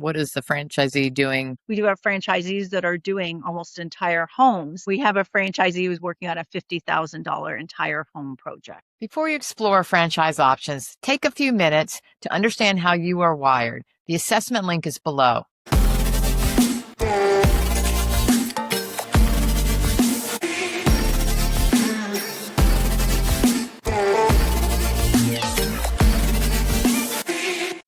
What is the franchisee doing? We do have franchisees that are doing almost entire homes. We have a franchisee who's working on a $50,000 entire home project. Before you explore franchise options, take a few minutes to understand how you are wired. The assessment link is below.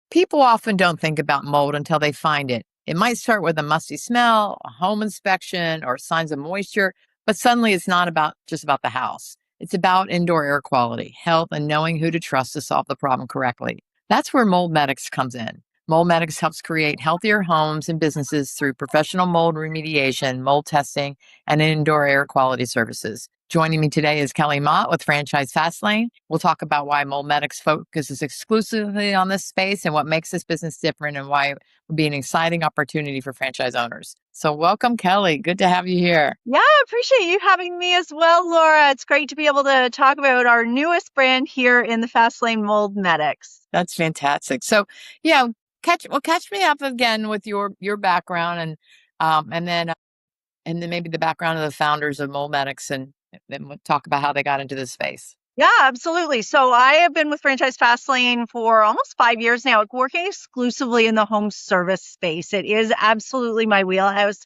People often don't think about mold until they find it. It might start with a musty smell, a home inspection, or signs of moisture, but suddenly it's not just about the house. It's about indoor air quality, health, and knowing who to trust to solve the problem correctly. That's where Mold Medics comes in. Mold Medics helps create healthier homes and businesses through professional mold remediation, mold testing, and indoor air quality services. Joining me today is Kelly Macht with Franchise Fastlane. We'll talk about why Mold Medics focuses exclusively on this space and what makes this business different and why it would be an exciting opportunity for franchise owners. So welcome, Kelly. Good to have you here. Yeah, I appreciate you having me as well, Laura. It's great to be able to talk about our newest brand here in the Fastlane Mold Medics. That's fantastic. So, yeah, catch me up again with your background and then maybe the background of the founders of Mold Medics, and then we'll talk about how they got into this space. Yeah, absolutely. So I have been with Franchise Fastlane for almost 5 years now, working exclusively in the home service space. It is absolutely my wheelhouse.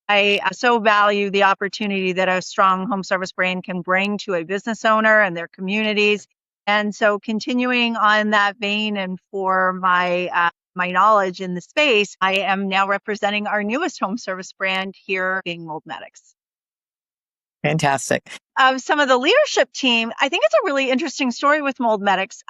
I so value the opportunity that a strong home service brand can bring to a business owner and their communities. And so continuing on that vein and for my knowledge in the space, I am now representing our newest home service brand here being Mold Medics. Fantastic. Some of the leadership team, I think it's a really interesting story with Mold Medics.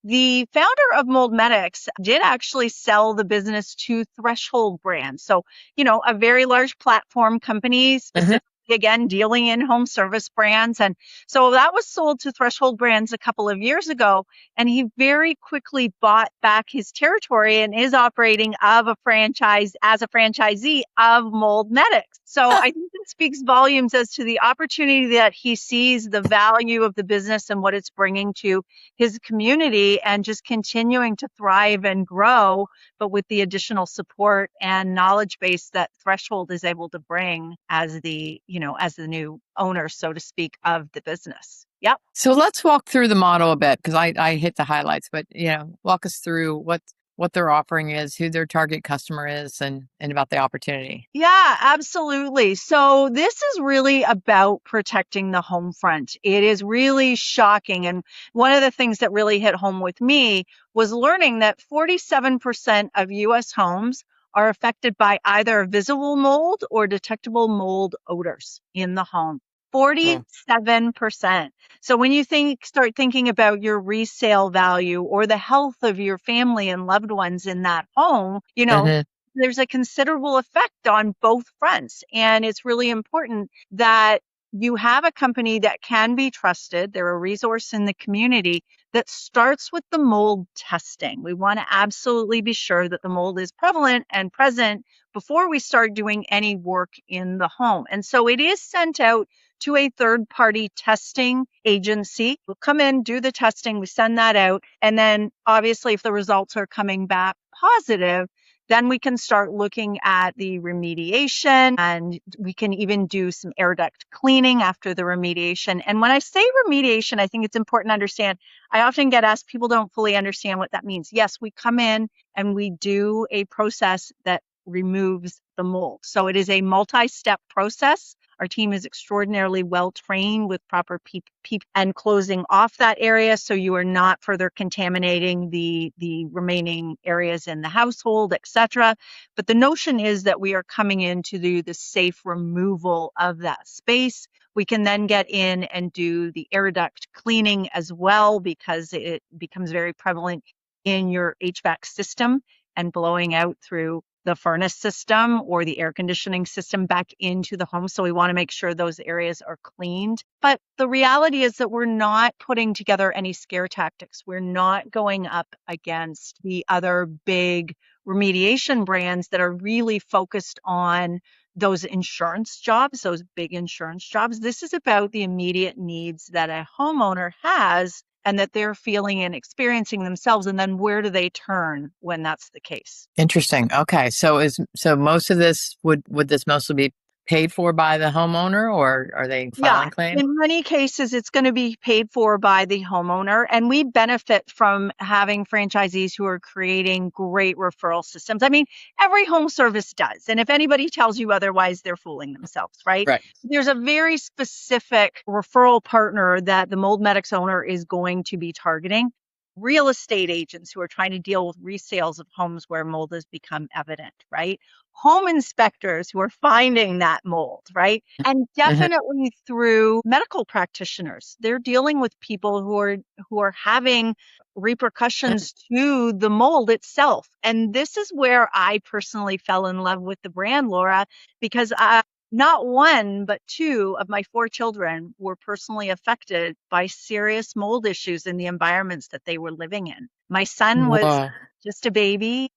The founder of Mold Medics did actually sell the business to Threshold Brands. So, a very large platform company, specifically again, dealing in home service brands. And so that was sold to Threshold Brands a couple of years ago. And he very quickly bought back his territory and is operating as a franchisee of Mold Medics. So I think it speaks volumes as to the opportunity that he sees, the value of the business and what it's bringing to his community, and just continuing to thrive and grow, but with the additional support and knowledge base that Threshold is able to bring as the new owner, so to speak, of the business. Yep. So let's walk through the model a bit, because I hit the highlights, but walk us through what their offering is, who their target customer is, and about the opportunity. Yeah, absolutely. So this is really about protecting the home front. It is really shocking. And one of the things that really hit home with me was learning that 47% of US homes are affected by either visible mold or detectable mold odors in the home. 47%. So when you start thinking about your resale value or the health of your family and loved ones in that home, there's a considerable effect on both fronts. And it's really important that you have a company that can be trusted. They're a resource in the community that starts with the mold testing. We want to absolutely be sure that the mold is prevalent and present before we start doing any work in the home. And so it is sent out to a third-party testing agency. We'll come in, do the testing, we send that out. And then obviously if the results are coming back positive, then we can start looking at the remediation, and we can even do some air duct cleaning after the remediation. And when I say remediation, I think it's important to understand, I often get asked, people don't fully understand what that means. Yes, we come in and we do a process that removes the mold. So it is a multi-step process. Our team is extraordinarily well trained with proper PPE and closing off that area so you are not further contaminating the remaining areas in the household, etc. But the notion is that we are coming in to do the safe removal of that space. We can then get in and do the air duct cleaning as well, because it becomes very prevalent in your HVAC system and blowing out through the furnace system or the air conditioning system back into the home. So we want to make sure those areas are cleaned. But the reality is that we're not putting together any scare tactics. We're not going up against the other big remediation brands that are really focused on those insurance jobs, those big insurance jobs. This is about the immediate needs that a homeowner has and that they're feeling and experiencing themselves, and then where do they turn when that's the case. Interesting. Okay. So most of this would this mostly be paid for by the homeowner, or are they Yeah, filing claims? in many cases, it's going to be paid for by the homeowner, and we benefit from having franchisees who are creating great referral systems. I mean, every home service does, and if anybody tells you otherwise, they're fooling themselves, right? Right. There's a very specific referral partner that the Mold Medics owner is going to be targeting. Real estate agents who are trying to deal with resales of homes where mold has become evident, right? Home inspectors who are finding that mold, right? And Hmm. definitely through medical practitioners. They're dealing with people who are having repercussions to the mold itself. And this is where I personally fell in love with the brand, Laura, because not one, but two of my four children were personally affected by serious mold issues in the environments that they were living in. My son was Whoa. just a baby,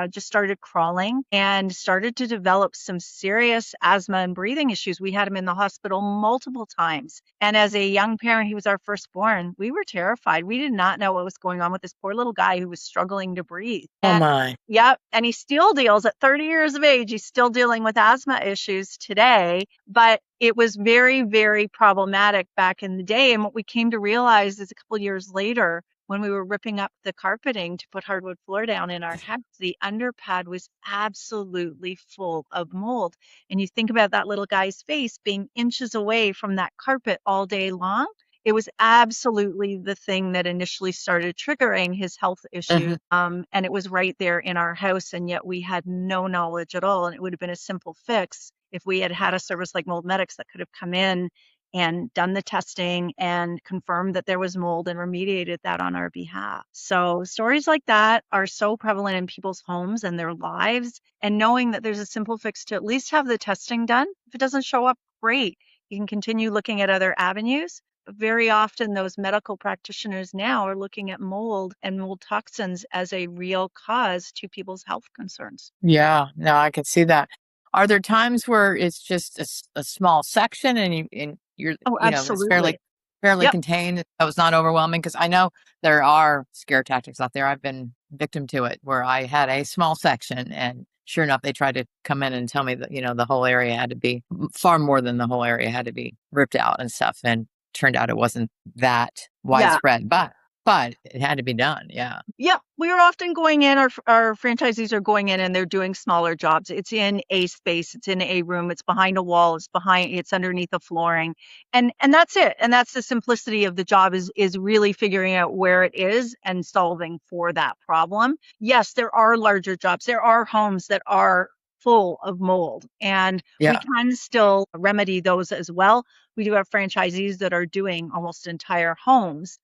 just started crawling and started to develop some serious asthma and breathing issues. We had him in the hospital multiple times. And as a young parent, he was our firstborn. We were terrified. We did not know what was going on with this poor little guy who was struggling to breathe. Oh And my. yep. And he still deals at 30 years of age. He's still dealing with asthma issues today, but it was very, very problematic back in the day. And what we came to realize is a couple years later, when we were ripping up the carpeting to put hardwood floor down in our house, the underpad was absolutely full of mold. And you think about that little guy's face being inches away from that carpet all day long. It was absolutely the thing that initially started triggering his health Hmm. issues. And it was right there in our house, and yet we had no knowledge at all. And it would have been a simple fix if we had had a service like Mold Medics that could have come in and done the testing and confirmed that there was mold and remediated that on our behalf. So stories like that are so prevalent in people's homes and their lives. And knowing that there's a simple fix to at least have the testing done. If it doesn't show up, great. You can continue looking at other avenues. But very often those medical practitioners now are looking at mold and mold toxins as a real cause to people's health concerns. Yeah. No, I can see that. Are there times where it's just a small section and you're Oh, it's absolutely. fairly Yep. contained, so it's not overwhelming? Because I know there are scare tactics out there. I've been victim to it where I had a small section, and sure enough, they tried to come in and tell me that the whole area had to be far more than the whole area had to be ripped out and stuff. And turned out it wasn't that Yeah. widespread, but it had to be done. Yeah. Yeah, we are often going in, our franchisees are going in and they're doing smaller jobs. It's in a space, it's in a room, it's behind a wall, it's underneath the flooring. And that's it. And that's the simplicity of the job is really figuring out where it is and solving for that problem. Yes, there are larger jobs. There are homes that are full of mold, and we Yeah. can still remedy those as well. We do have franchisees that are doing almost entire homes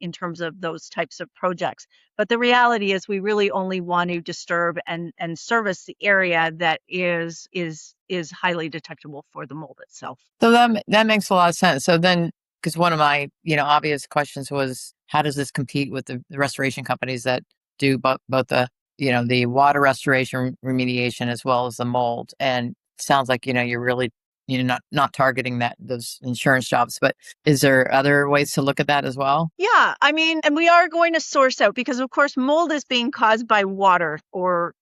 in terms of those types of projects. But the reality is we really only want to disturb and service the area that is highly detectable for the mold itself. So that makes a lot of sense. So then, because one of my obvious questions was, how does this compete with the restoration companies that do both the the water restoration remediation as well as the mold? And it sounds like you're really not targeting those insurance jobs, but is there other ways to look at that as well? Yeah, I mean, and we are going to source out because, of course, mold is being caused by water or,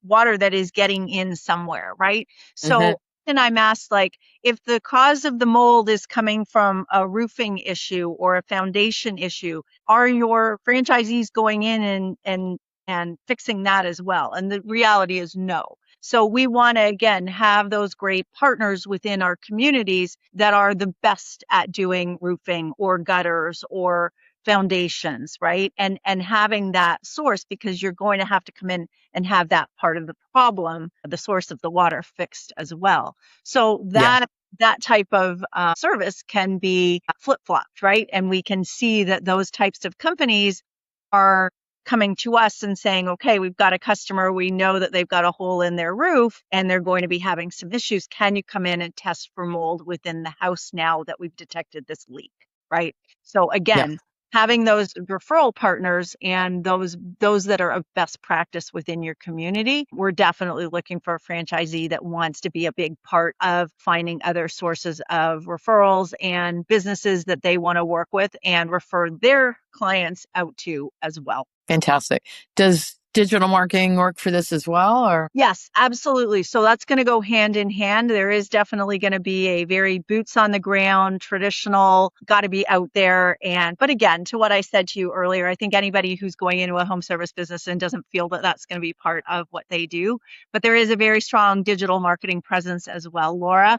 water that is getting in somewhere, right? Hmm. So, and I'm asked, like, if the cause of the mold is coming from a roofing issue or a foundation issue, are your franchisees going in and fixing that as well? And the reality is no. So we want to, again, have those great partners within our communities that are the best at doing roofing or gutters or foundations, right? And having that source, because you're going to have to come in and have that part of the problem, the source of the water, fixed as well. So Yeah. that type of service can be flip-flopped, right? And we can see that those types of companies are coming to us and saying, okay, we've got a customer, we know that they've got a hole in their roof and they're going to be having some issues. Can you come in and test for mold within the house now that we've detected this leak, right? So Yeah. again, having those referral partners and those that are of best practice within your community. We're definitely looking for a franchisee that wants to be a big part of finding other sources of referrals and businesses that they want to work with and refer their clients out to as well. Fantastic. Does digital marketing work for this as well, or? Yes, absolutely. So that's going to go hand in hand. There is definitely going to be a very boots on the ground, traditional, got to be out there. But again, to what I said to you earlier, I think anybody who's going into a home service business and doesn't feel that that's going to be part of what they do, but there is a very strong digital marketing presence as well, Laura.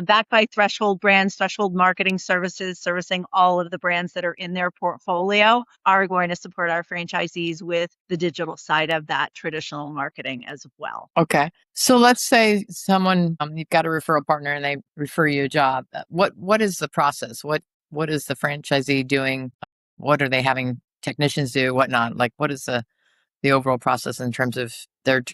Backed by Threshold Brands, Threshold Marketing Services, servicing all of the brands that are in their portfolio, are going to support our franchisees with the digital side of that traditional marketing as well. Okay. So let's say someone, you've got a referral partner and they refer you a job. What is the process? What is the franchisee doing? What are they having technicians do? Whatnot? Like, what is the overall process in terms of their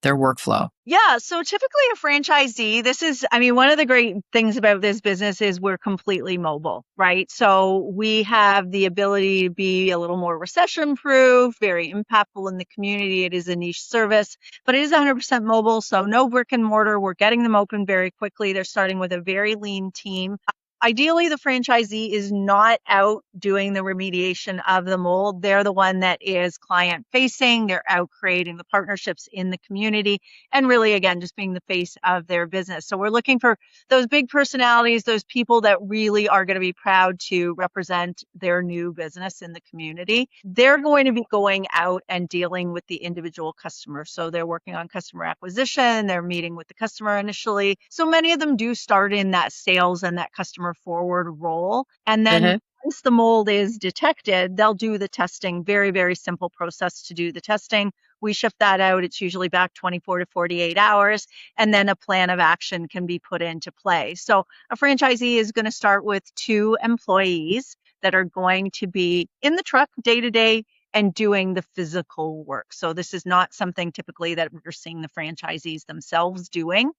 workflow? Yeah. So typically a franchisee, one of the great things about this business is we're completely mobile, right? So we have the ability to be a little more recession proof, very impactful in the community. It is a niche service, but it is 100% mobile. So no brick and mortar. We're getting them open very quickly. They're starting with a very lean team. Ideally, the franchisee is not out doing the remediation of the mold. They're the one that is client facing. They're out creating the partnerships in the community and really, again, just being the face of their business. So we're looking for those big personalities, those people that really are going to be proud to represent their new business in the community. They're going to be going out and dealing with the individual customer. So they're working on customer acquisition. They're meeting with the customer initially. So many of them do start in that sales and that customer forward role. And then once the mold is detected, they'll do the testing. Very, very simple process to do the testing. We shift that out. It's usually back 24 to 48 hours. And then a plan of action can be put into play. So a franchisee is going to start with 2 employees that are going to be in the truck day to day and doing the physical work. So this is not something typically that we're seeing the franchisees themselves doing.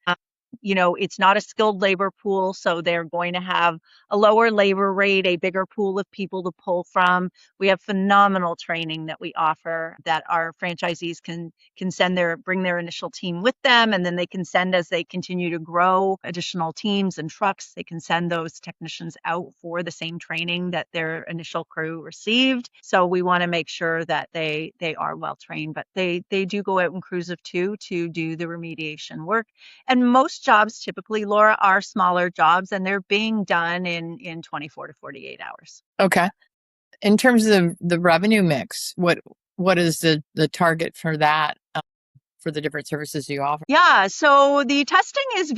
It's not a skilled labor pool, so they're going to have a lower labor rate, a bigger pool of people to pull from. We have phenomenal training that we offer that our franchisees can bring their initial team with them, and then they can send, as they continue to grow additional teams and trucks, they can send those technicians out for the same training that their initial crew received. So we want to make sure that they are well trained, but they do go out in crews of 2 to do the remediation work. And most jobs typically, Laura, are smaller jobs, and they're being done in 24 to 48 hours. Okay. In terms of the revenue mix, what is the target for that, for the different services you offer? Yeah, so the testing is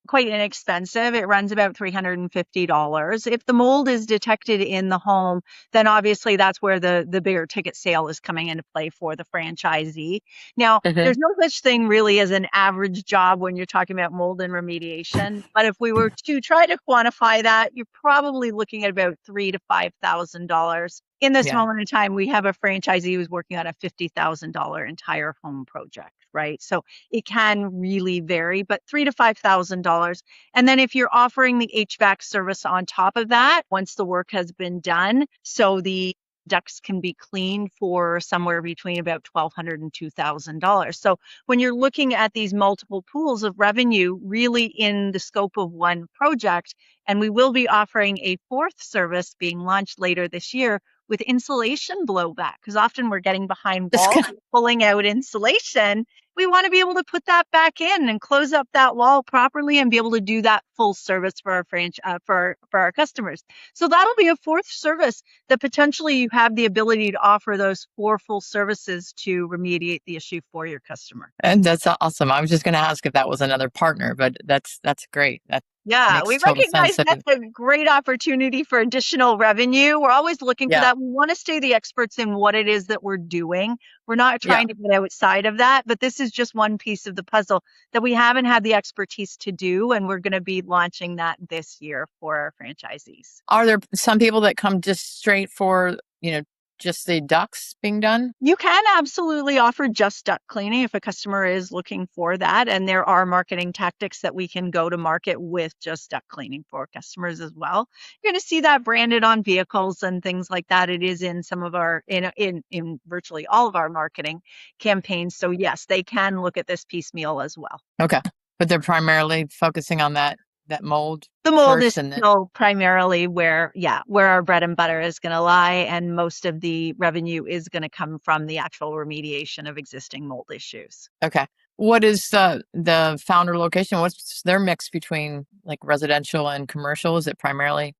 quite inexpensive. It runs about $350. If the mold is detected in the home, then obviously that's where the bigger ticket sale is coming into play for the franchisee. Now, there's no such thing really as an average job when you're talking about mold and remediation. But if we were to try to quantify that, you're probably looking at about $3,000 to $5,000. In this moment in time, we have a franchisee who's working on a $50,000 entire home project, right? So it can really vary, but $3,000 to $5,000. And then if you're offering the HVAC service on top of that, once the work has been done, so the ducts can be cleaned for somewhere between about $1,200 and $2,000. So when you're looking at these multiple pools of revenue, really in the scope of one project, and we will be offering a 4th service being launched later this year with insulation blowback, because often we're getting behind walls, pulling out insulation. We want to be able to put that back in and close up that wall properly and be able to do that full service for our for our customers. So that'll be a 4th service that potentially you have the ability to offer those 4 full services to remediate the issue for your customer. And that's awesome. I was just going to ask if that was another partner, but that's great. That We makes total recognize sense. that's a great opportunity for additional revenue. We're always looking for that. We want to stay the experts in what it is that we're doing. We're not trying to get outside of that, but this is just one piece of the puzzle that we haven't had the expertise to do, and we're going to be launching that this year for our franchisees. Are there some people that come just straight for, just the ducts being done? You can absolutely offer just duct cleaning if a customer is looking for that. And there are marketing tactics that we can go to market with just duct cleaning for customers as well. You're going to see that branded on vehicles and things like that. It is in some of our, in virtually all of our marketing campaigns. So yes, they can look at this piecemeal as well. Okay. But they're primarily focusing on that mold The mold is first and then. still primarily where our bread and butter is going to lie, and most of the revenue is going to come from the actual remediation of existing mold issues. Okay. What is the founder location? What's their mix between like residential and commercial? Is it primarily?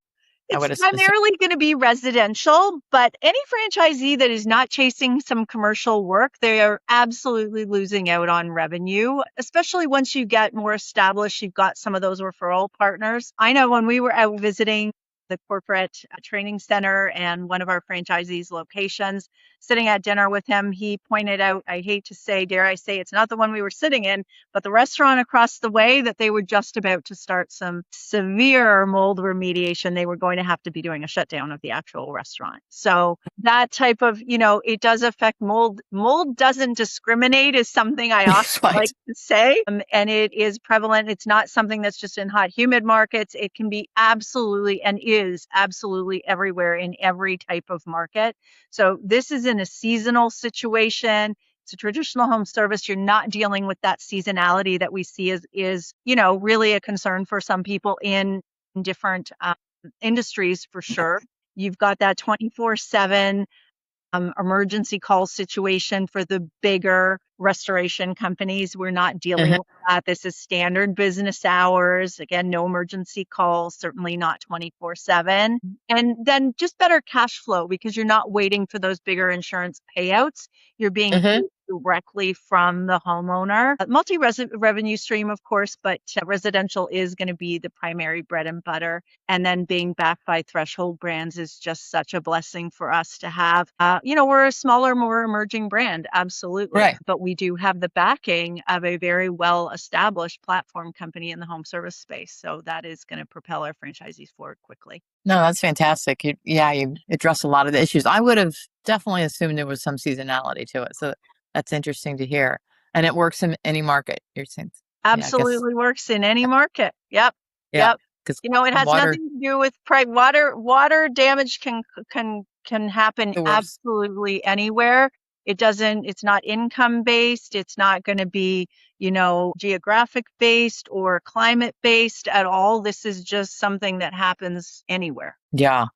I It's would assume. primarily going to be residential, but any franchisee that is not chasing some commercial work, they are absolutely losing out on revenue, especially once you get more established. You've got some of those referral partners. I know when we were out visiting the corporate training center and one of our franchisees' locations, sitting at dinner with him, he pointed out, I hate to say, dare I say, it's not the one we were sitting in, but the restaurant across the way, that they were just about to start some severe mold remediation. They were going to have to be doing a shutdown of the actual restaurant. So that type of, it does affect mold. Mold doesn't discriminate is something I often Right. like to say. And it is prevalent. It's not something that's just in hot, humid markets. It can be absolutely and is absolutely everywhere in every type of market. So this is in a seasonal situation. It's a traditional home service. You're not dealing with that seasonality that we see is really a concern for some people in different industries for sure. You've got that 24/7 emergency call situation for the bigger restoration companies. We're not dealing with that. This is standard business hours. Again, no emergency calls, certainly not 24/7. And then just better cash flow because you're not waiting for those bigger insurance payouts. You're being paid directly from the homeowner. Multi-revenue stream, of course, but residential is going to be the primary bread and butter. And then being backed by threshold brands is just such a blessing for us to have. We're a smaller, more emerging brand, absolutely. Right. But we do have the backing of a very well-established platform company in the home service space. So that is going to propel our franchisees forward quickly. No, that's fantastic. You address a lot of the issues. I would have definitely assumed there was some seasonality to it. So that's interesting to hear. And it works in any market, you're saying. Absolutely works in any market. Yep. Yeah. Yep. Because It has nothing to do with water damage can happen the worst. absolutely anywhere. It's not income based. It's not going to be, geographic based or climate based at all. This is just something that happens anywhere. Yeah.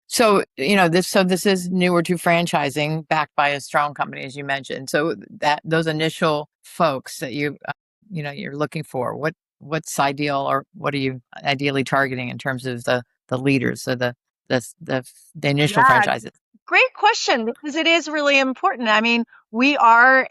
So, this is newer to franchising, backed by a strong company, as you mentioned. So that those initial folks that you're looking for, what's ideal, or what are you ideally targeting in terms of the leaders, so the initial Yeah, franchises? great question because it is really important. I mean, we're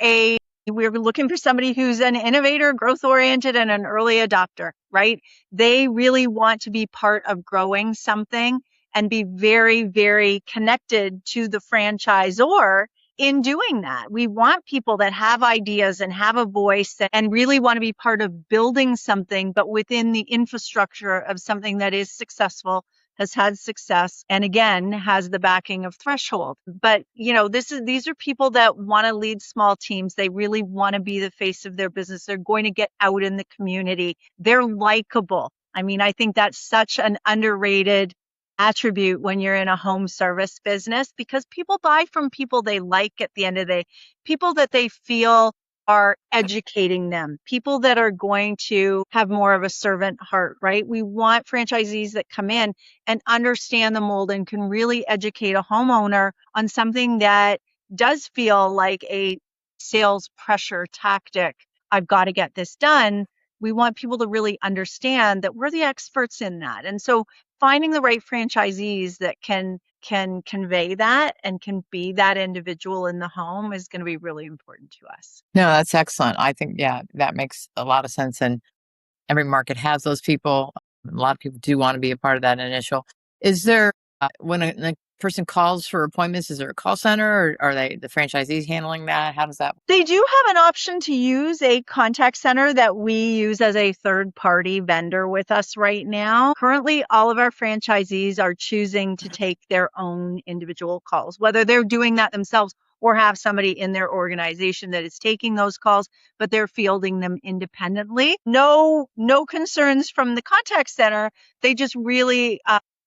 looking for somebody who's an innovator, growth oriented, and an early adopter, right? They really want to be part of growing something and be very, very connected to the franchisor in doing that. We want people that have ideas and have a voice and really want to be part of building something, but within the infrastructure of something that is successful, has had success, and again has the backing of Threshold. But these are people that want to lead small teams. They really want to be the face of their business. They're going to get out in the community. They're likable. I mean, I think that's such an underrated attribute when you're in a home service business, because people buy from people they like at the end of the day, people that they feel are educating them, people that are going to have more of a servant heart, right? We want franchisees that come in and understand the mold and can really educate a homeowner on something that does feel like a sales pressure tactic. I've got to get this done. We want people to really understand that we're the experts in that. And so finding the right franchisees that can convey that and can be that individual in the home is going to be really important to us. No, that's excellent. I think, that makes a lot of sense. And every market has those people. A lot of people do want to be a part of that initial. Is there, when person calls for appointments, is there a call center, or are they the franchisees handling that? How does that? They do have an option to use a contact center that we use as a third party vendor with us right now. Currently, all of our franchisees are choosing to take their own individual calls, whether they're doing that themselves or have somebody in their organization that is taking those calls, but they're fielding them independently. No concerns from the contact center. They just really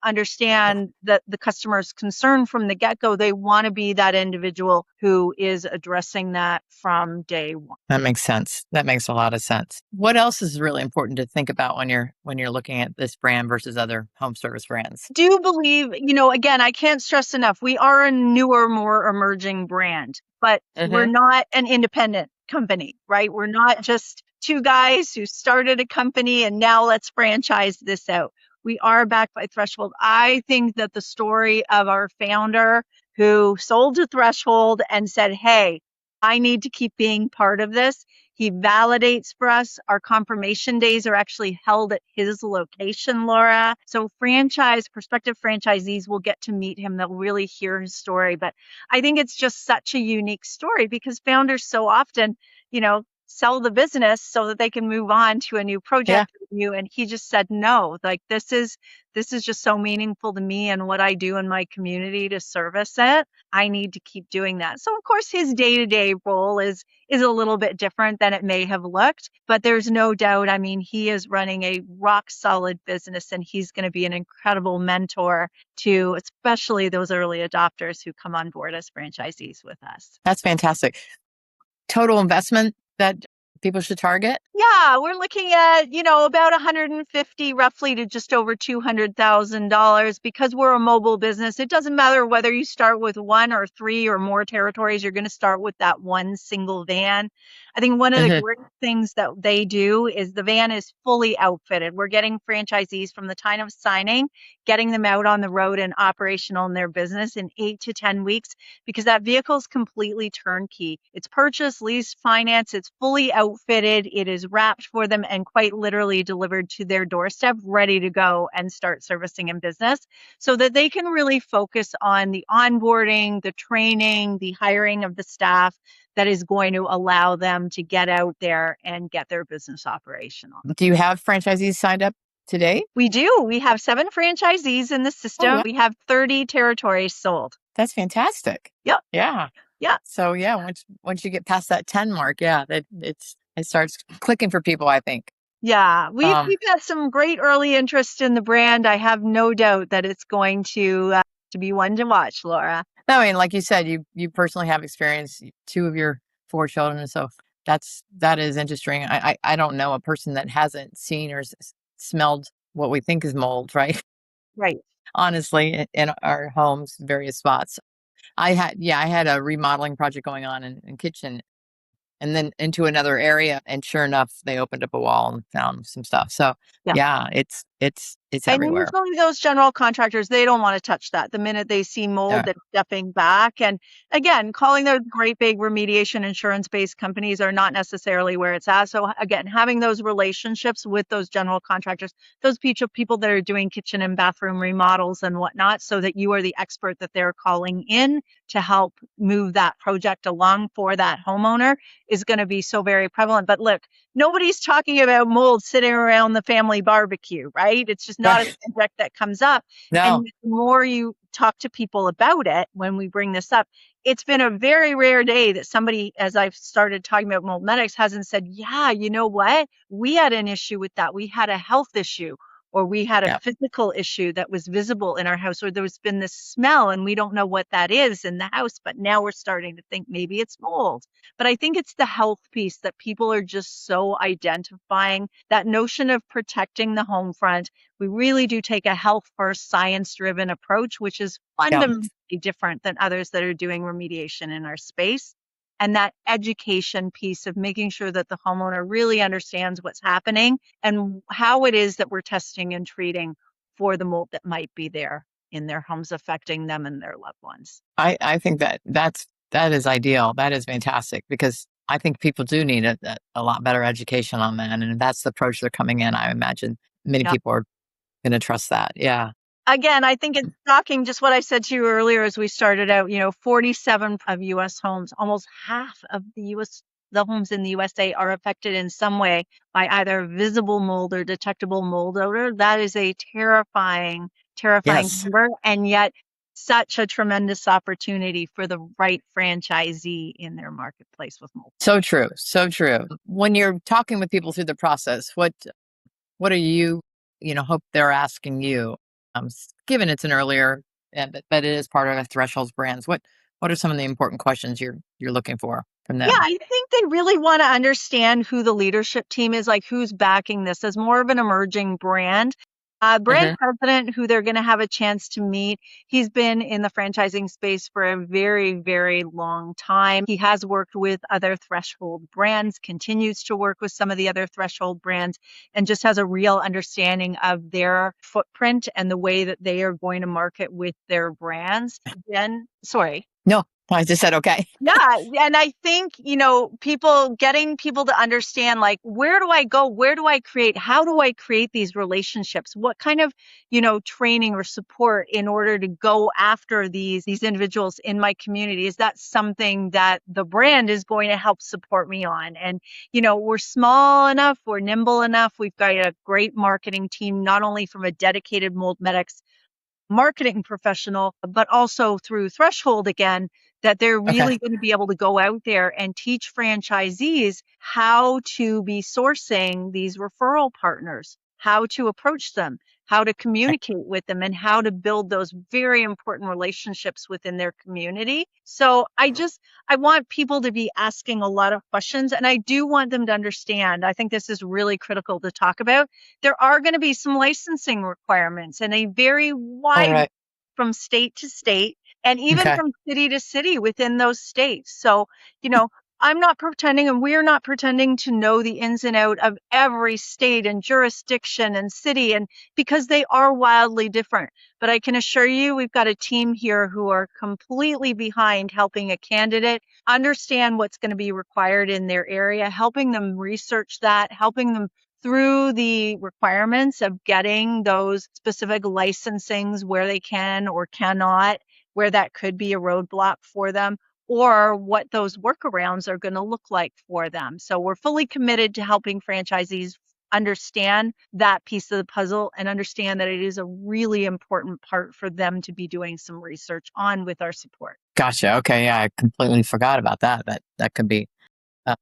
understand that the customer's concern from the get-go. They want to be that individual who is addressing that from day one. That makes sense. That makes a lot of sense. What else is really important to think about when you're looking at this brand versus other home service brands? Do believe, again, I can't stress enough, we are a newer, more emerging brand, but we're Hmm. not an independent company, right? We're not just two guys who started a company and now let's franchise this out. We are backed by Threshold. I think that the story of our founder who sold to Threshold and said, hey, I need to keep being part of this. He validates for us. Our confirmation days are actually held at his location, Laura. So prospective franchisees will get to meet him. They'll really hear his story. But I think it's just such a unique story because founders so often, sell the business so that they can move on to a new Yeah, project with you. And he just said, no, like this is just so meaningful to me and what I do in my community to service it. I need to keep doing that. So of course his day-to-day role is a little bit different than it may have looked, but there's no doubt. I mean, he is running a rock solid business and he's going to be an incredible mentor to especially those early adopters who come on board as franchisees with us. that's fantastic. Total investment that people should target? Yeah, we're looking at, about 150 roughly to just over $200,000 because we're a mobile business. It doesn't matter whether you start with one or three or more territories, you're going to start with that one single van. I think one of the Hmm. great things that they do is the van is fully outfitted. We're getting franchisees from the time of signing, getting them out on the road and operational in their business in 8 to 10 weeks because that vehicle is completely turnkey. It's purchased, leased, financed, it's fully outfitted, it is wrapped for them and quite literally delivered to their doorstep, ready to go and start servicing in business so that they can really focus on the onboarding, the training, the hiring of the staff that is going to allow them to get out there and get their business operational. Do you have franchisees signed up today? We do. We have 7 franchisees in the Oh, system. wow. We have 30 territories sold. That's fantastic. Yep. Yeah. Yeah. So yeah, once you get past that 10 mark, yeah, it starts clicking for people, I think. Yeah, we've Um, had some great early interest in the brand. I have no doubt that it's going to be one to watch, Laura. no, I mean, like you said, you personally have experience, 2 of your 4 children, so that is interesting. I don't know a person that hasn't seen or smelled what we think is mold, right? Right. Honestly, in our homes, various spots. I had a remodeling project going on in kitchen and then into another area, and sure enough, they opened up a wall and found some stuff. So Yeah. yeah, it's And everywhere. usually those general contractors, they don't want to touch that. The minute they see mold, Yeah, they're stepping back. And again, calling those great big remediation insurance-based companies are not necessarily where it's at. So again, having those relationships with those general contractors, those people that are doing kitchen and bathroom remodels and whatnot, so that you are the expert that they're calling in to help move that project along for that homeowner is going to be so very prevalent. But look, nobody's talking about mold sitting around the family barbecue, right? It's just not a right. subject that comes up. No, And the more you talk to people about it when we bring this up, it's been a very rare day that somebody, as I've started talking about mold medics, hasn't said, yeah, you know what? We had an issue with that. We had a health issue, or we had a yeah, physical issue that was visible in our house, or there's been this smell and we don't know what that is in the house, but now we're starting to think maybe it's mold. But I think it's the health piece that people are just so identifying, that notion of protecting the home front. We really do take a health first, science driven approach, which is yeah. fundamentally different than others that are doing remediation in our space. And that education piece of making sure that the homeowner really understands what's happening and how it is that we're testing and treating for the mold that might be there in their homes, affecting them and their loved ones. I think that is ideal. That is fantastic because I think people do need a lot better education on that, and if that's the approach they're coming in, I imagine many Yeah. people are going to trust that. Yeah. Again, I think it's shocking just what I said to you earlier as we started out, 47 of US homes, almost half of the homes in the USA are affected in some way by either visible mold or detectable mold odor. That is a terrifying, terrifying Yes. number. And yet such a tremendous opportunity for the right franchisee in their marketplace with mold. So true. So true. When you're talking with people through the process, what are you, hope they're asking you? Given it's an earlier, but it is part of a thresholds brands. What are some of the important questions you're looking for from Yeah, them? I think they really want to understand who the leadership team is, like who's backing this as more of an emerging brand. Brand Hmm. president, who they're going to have a chance to meet, he's been in the franchising space for a very, very long time. He has worked with other threshold brands, continues to work with some of the other threshold brands, and just has a real understanding of their footprint and the way that they are going to market with their brands. Jen, sorry. No, I just said okay. Yeah, and I think, getting people to understand, like, where do I go? Where do I create? How do I create these relationships? What kind of, training or support in order to go after these individuals in my community? Is that something that the brand is going to help support me on? And, we're small enough, we're nimble enough. We've got a great marketing team, not only from a dedicated Mold Medics marketing professional, but also through Threshold again, that they're Okay. really going to be able to go out there and teach franchisees how to be sourcing these referral partners, how to approach them, how to Okay. communicate with them, and how to build those very important relationships within their community. So I want people to be asking a lot of questions, and I do want them to understand. I think this is really critical to talk about. There are going to be some licensing requirements and a very All wide right. from state to state and even Okay. from city to city within those states. So, you know, I'm not pretending and we're not pretending to know the ins and out of every state and jurisdiction and city, and because they are wildly different. But I can assure you we've got a team here who are completely behind helping a candidate understand what's going to be required in their area, helping them research that, helping them through the requirements of getting those specific licensings where they can or cannot, where that could be a roadblock for them, or what those workarounds are going to look like for them. So we're fully committed to helping franchisees understand that piece of the puzzle and understand that it is a really important part for them to be doing some research on with our support. Gotcha. Okay. Yeah, I completely forgot about that. That could be. Uh,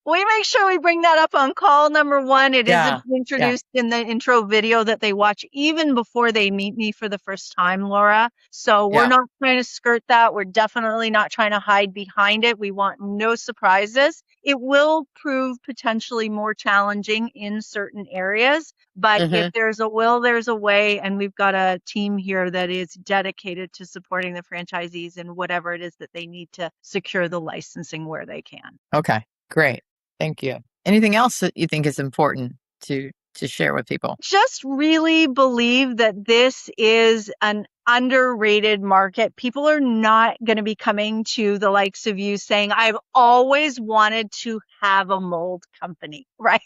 We make sure we bring that up on call number one. It is yeah. Yeah. introduced in the intro video that they watch even before they meet me for the first time, Laura. So we're Yeah. not trying to skirt that. We're definitely not trying to hide behind it. We want no surprises. It will prove potentially more challenging in certain areas, but if Hmm. there's a will, there's a way. And we've got a team here that is dedicated to supporting the franchisees in whatever it is that they need to secure the licensing where they can. Okay. Great. Thank you. Anything else that you think is important to share with people? Just really believe that this is an underrated market. People are not going to be coming to the likes of you saying, I've always wanted to have a mold company, right?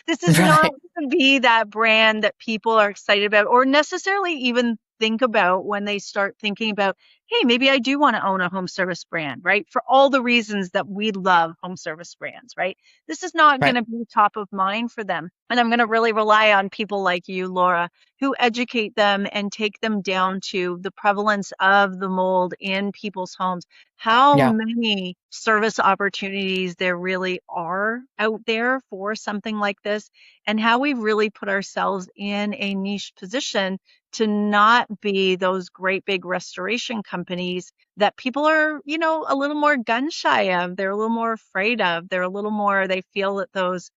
This is not Right. going to be that brand that people are excited about or necessarily even think about when they start thinking about, hey, maybe I do want to own a home service brand, right? For all the reasons that we love home service brands, right? This is not going Right. to be top of mind for them. And I'm going to really rely on people like you, Laura, who educate them and take them down to the prevalence of the mold in people's homes, how Yeah. many service opportunities there really are out there for something like this, and how we've really put ourselves in a niche position to not be those great big restoration companies that people are, a little more gun shy of. They're a little more afraid of. They're a little more, they feel that those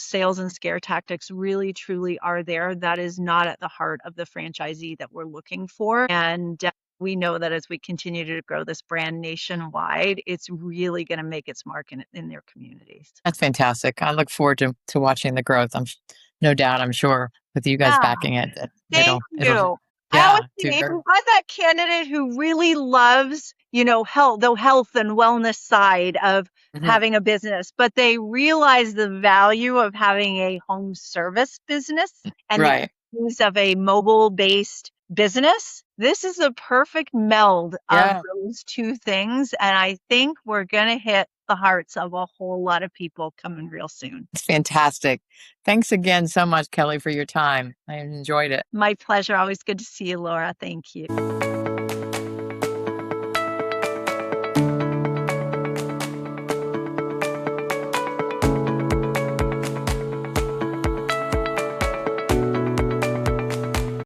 sales and scare tactics really truly are there. That is not at the heart of the franchisee that we're looking for. And we know that as we continue to grow this brand nationwide, it's really going to make its mark in their communities. That's fantastic. I look forward to watching the growth. No doubt, I'm sure with you guys Yeah. backing it, Thank it'll you. I always yeah, say do if very you've got that candidate who really loves, the health and wellness side of Mhm. having a business, but they realize the value of having a home service business and the Right. ease of a mobile-based business. This is a perfect meld of Yeah. those two things. And I think we're going to hit the hearts of a whole lot of people coming real soon. It's fantastic. Thanks again so much, Kelly, for your time. I enjoyed it. My pleasure. Always good to see you, Laura. Thank you.